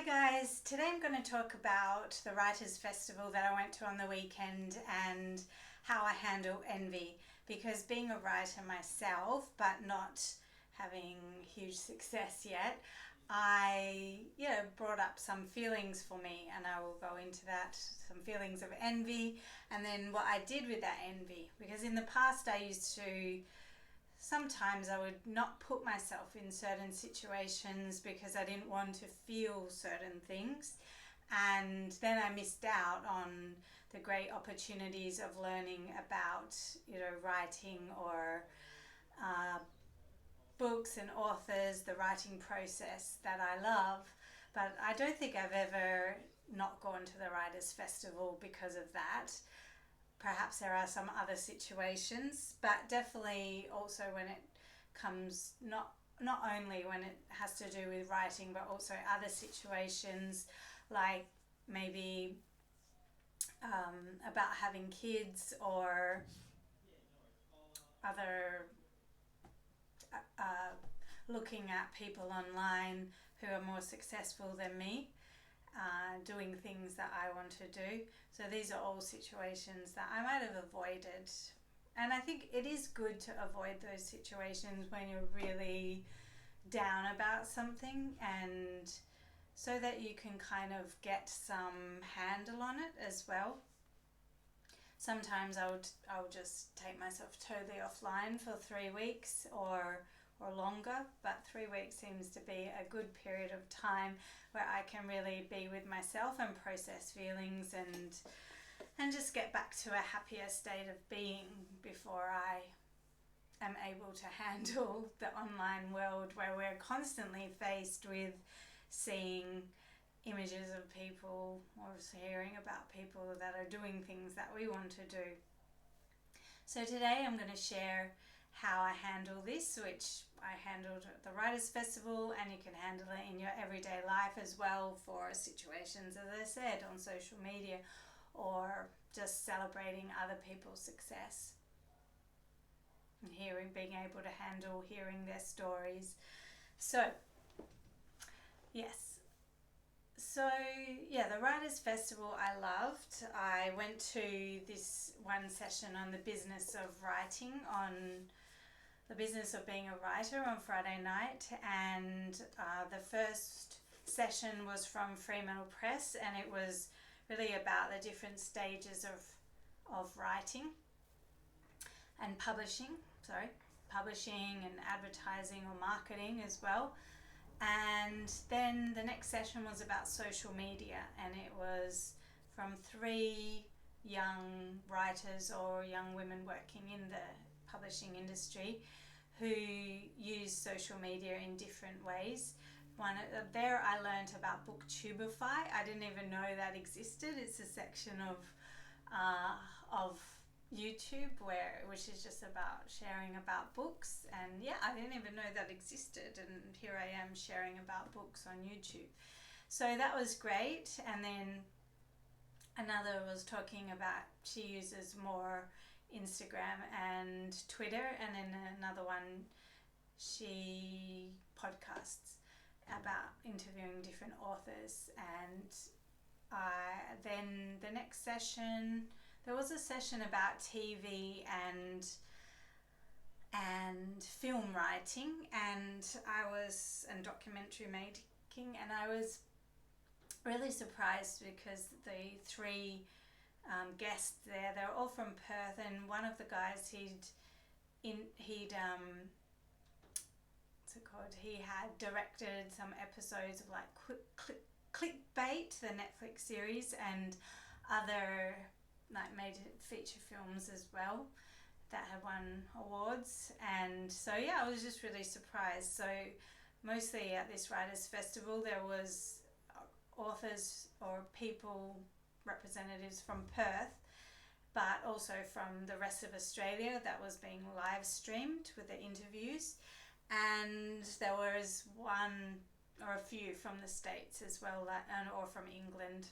guys, today I'm going to talk about the Writers' Festival that I went to on the weekend and how I handle envy, because being a writer myself but not having huge success yet, I brought up some feelings for me, and I will go into that, some feelings of envy and then what I did with that envy, because in the past I used to sometimes I would not put myself in certain situations because I didn't want to feel certain things, and then I missed out on the great opportunities of learning about writing or books and authors, the writing process that I love. But I don't think I've ever not gone to the Writers' Festival because of that. Perhaps there are some other situations, but definitely also when it comes not only when it has to do with writing, but also other situations like maybe about having kids or other looking at people online who are more successful than me. Doing things that I want to do. So these are all situations that I might have avoided. And I think it is good to avoid those situations when you're really down about something, and so that you can kind of get some handle on it as well. Sometimes I'll just take myself totally offline for 3 weeks or longer, but 3 weeks seems to be a good period of time where I can really be with myself and process feelings and just get back to a happier state of being before I am able to handle the online world where we're constantly faced with seeing images of people or hearing about people that are doing things that we want to do. So today I'm going to share how I handle this, which I handled at the Writers' Festival, and you can handle it in your everyday life as well for situations, as I said, on social media or just celebrating other people's success and being able to handle hearing their stories. So, yes. So, the Writers' Festival I loved. I went to this one session on the business of writing, on the business of being a writer on Friday night, and the first session was from Fremantle Press, and it was really about the different stages of writing and publishing and advertising or marketing as well. And then the next session was about social media, and it was from 3 young writers or young women working in the publishing industry who use social media in different ways. There I learned about Booktubify. I didn't even know that existed. It's a section of YouTube which is just about sharing about books, and I didn't even know that existed, and here I am sharing about books on YouTube. So that was great. And then another was talking about, she uses more Instagram and Twitter, and then another one she podcasts about interviewing different authors. And then the next session, there was a session about TV and film writing and documentary making, and I was really surprised because the 3 guests there, they were all from Perth, and one of the guys he had directed some episodes of like Clickbait, the Netflix series, and other like made feature films as well that have won awards. And so I was just really surprised. So mostly at this Writers' Festival there was authors or people, representatives from Perth, but also from the rest of Australia that was being live streamed with the interviews, and there was one or a few from the States as well, or from England.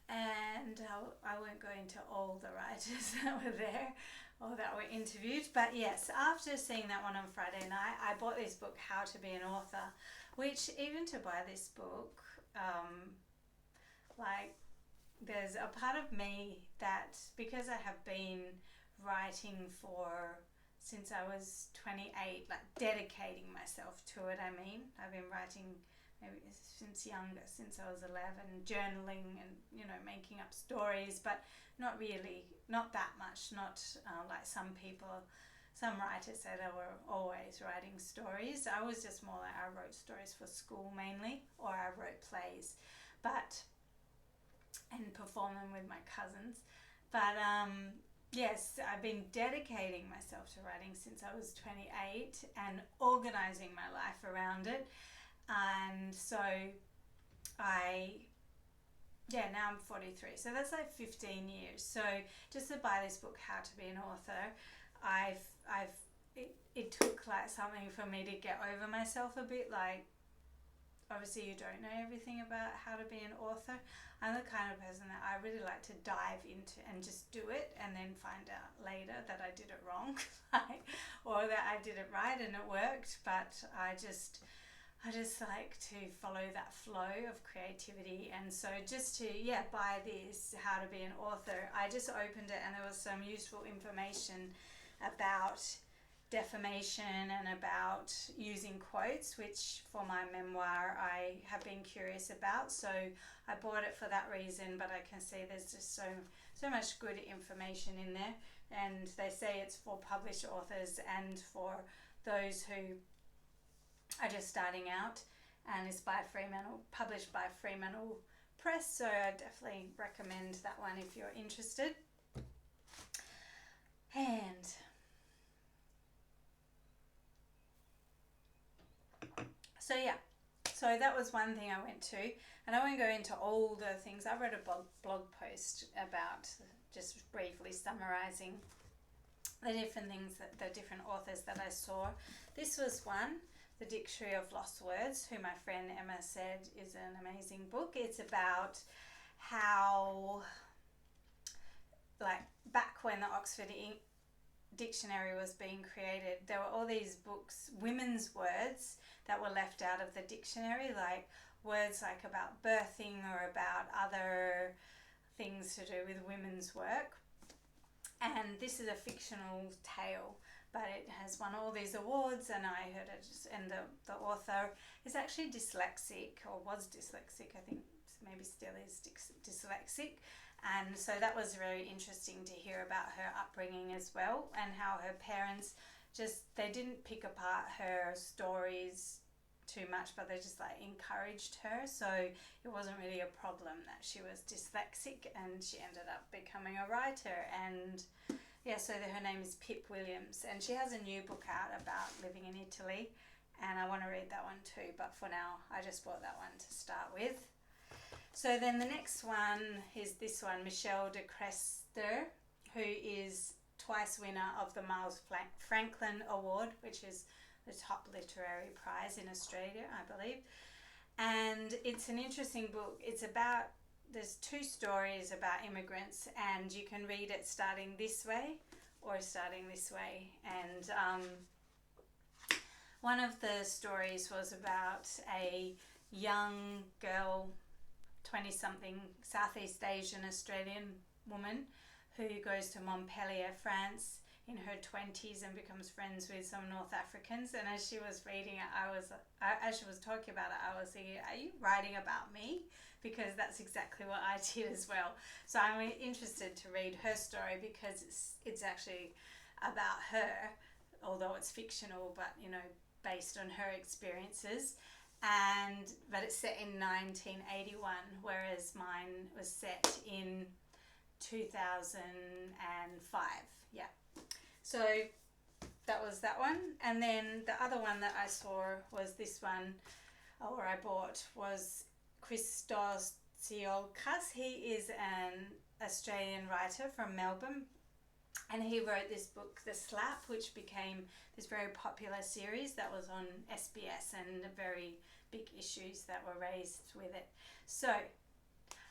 And I won't go into all the writers that were there or that were interviewed, but yes, after seeing that one on Friday night, I bought this book, How to Be an Author, Which, even to buy this book, like, there's a part of me that, because I have been writing since I was 28, like dedicating myself to it, I've been writing maybe since younger, since I was 11, journaling and, making up stories, but not that much, not like some writers say they were always writing stories. I was just more like, I wrote stories for school mainly, or I wrote plays, and perform them with my cousins. But yes, I've been dedicating myself to writing since I was 28 and organising my life around it. And so now I'm 43. So that's like 15 years. So just to buy this book, How to Be an Author, it took like something for me to get over myself a bit. Like, obviously you don't know everything about how to be an author. I'm the kind of person that I really like to dive into and just do it and then find out later that I did it wrong, or that I did it right and it worked. But I just like to follow that flow of creativity. And so just to buy this How to Be an Author, I just opened it and there was some useful information about defamation and about using quotes, which for my memoir I have been curious about. So I bought it for that reason, but I can see there's just so much good information in there, and they say it's for published authors and for those who are just starting out, and it's published by Fremantle Press, so I definitely recommend that one if you're interested. And so that was one thing I went to, and I won't go into all the things. I wrote a blog post about, just briefly summarising the different things, the different authors that I saw. This was one, The Dictionary of Lost Words, who my friend Emma said is an amazing book. It's about how, like, back when the Oxford Dictionary was being created, there were all these books, women's words, that were left out of the dictionary, like words like about birthing or about other things to do with women's work. And this is a fictional tale, but it has won all these awards, and I heard it, and the author is actually dyslexic, or was dyslexic, I think maybe still is dyslexic. And so that was very interesting to hear about her upbringing as well, and how her parents they didn't pick apart her stories too much, but they just like encouraged her. So it wasn't really a problem that she was dyslexic, and she ended up becoming a writer. And so her name is Pip Williams, and she has a new book out about living in Italy, and I want to read that one too, but for now I just bought that one to start with. So then the next one is this one, Michelle de Crester, who is twice winner of the Miles Franklin Award, which is the top literary prize in Australia, I believe. And it's an interesting book. There's two stories about immigrants, and you can read it starting this way or starting this way. And one of the stories was about a young girl, 20-something Southeast Asian Australian woman, who goes to Montpellier, France, in her 20s and becomes friends with some North Africans. And as she was reading it, as she was talking about it, I was thinking, are you writing about me? Because that's exactly what I did as well. So I'm interested to read her story, because it's actually about her, although it's fictional, but based on her experiences. But it's set in 1981, whereas mine was set in 2005. Yeah. So that was that one. And then the other one that I saw was this one, or I bought, was Christos Tsiolkas. He is an Australian writer from Melbourne, and he wrote this book, The Slap, which became this very popular series that was on SBS, and very big issues that were raised with it. So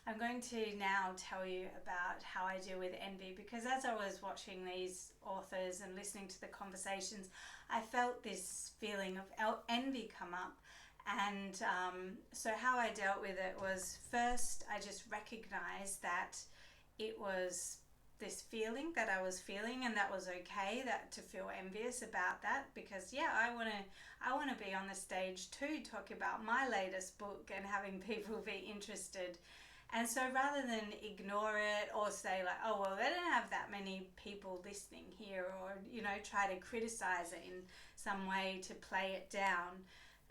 I'm going to now tell you about how I deal with envy, because as I was watching these authors and listening to the conversations, I felt this feeling of envy come up. And so how I dealt with it was, first I just recognized that it was this feeling that I was feeling, and that was okay, that to feel envious about that, because I want to be on the stage too, talk about my latest book and having people be interested. And so rather than ignore it or say like, oh well, they don't have that many people listening here, or try to criticize it in some way to play it down,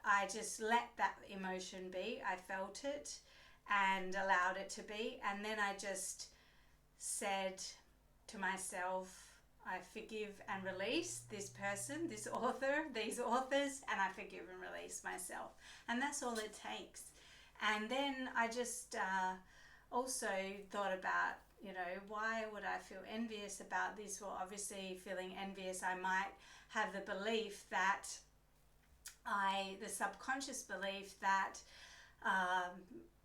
I just let that emotion be. I felt it and allowed it to be, and then I just said to myself, I forgive and release this person, this author, these authors, and I forgive and release myself. And that's all it takes. And then I just also thought about, why would I feel envious about this? Well, obviously feeling envious, I might have the belief that the subconscious belief that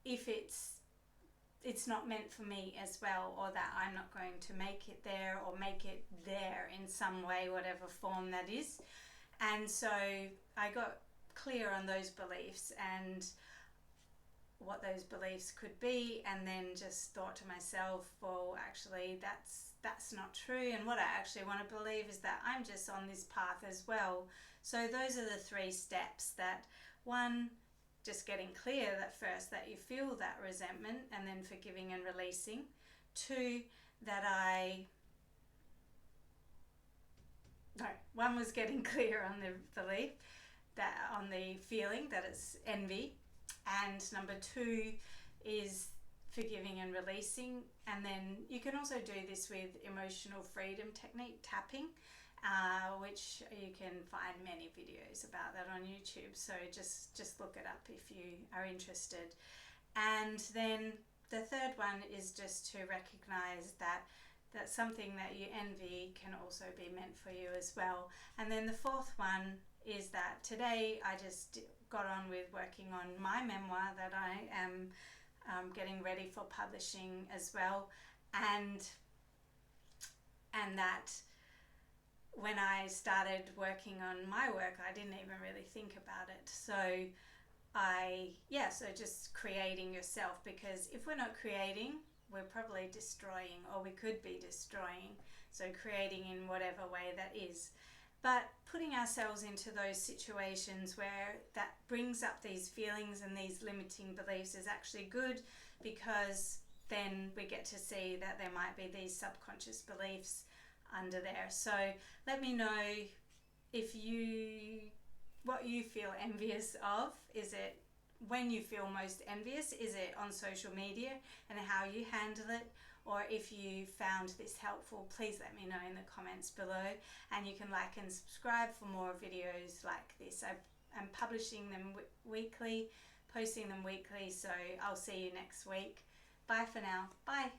if it's not meant for me as well, or that I'm not going to make it there, or make it there in some way, whatever form that is. And so I got clear on those beliefs and what those beliefs could be, and then just thought to myself, well, actually that's not true, and what I actually want to believe is that I'm just on this path as well. So those are the 3 steps. That one, just getting clear that first that you feel that resentment, and then forgiving and releasing. 2, one was getting clear on the belief, that on the feeling that it's envy, and number 2 is forgiving and releasing. And then you can also do this with emotional freedom technique, tapping, which you can find many videos about that on YouTube. So just look it up if you are interested. And then the 3rd one is just to recognize that something that you envy can also be meant for you as well. And then the 4th one is that today I just got on with working on my memoir that I am getting ready for publishing as well, and that when I started working on my work, I didn't even really think about it. So so just creating yourself, because if we're not creating, we're probably destroying, or we could be destroying. So creating in whatever way that is. But putting ourselves into those situations where that brings up these feelings and these limiting beliefs is actually good, because then we get to see that there might be these subconscious beliefs under there. So let me know what you feel envious of. Is it when you feel most envious? Is it on social media and how you handle it? Or if you found this helpful, please let me know in the comments below. And you can like and subscribe for more videos like this. I'm publishing them weekly, posting them weekly, so I'll see you next week. Bye for now. Bye.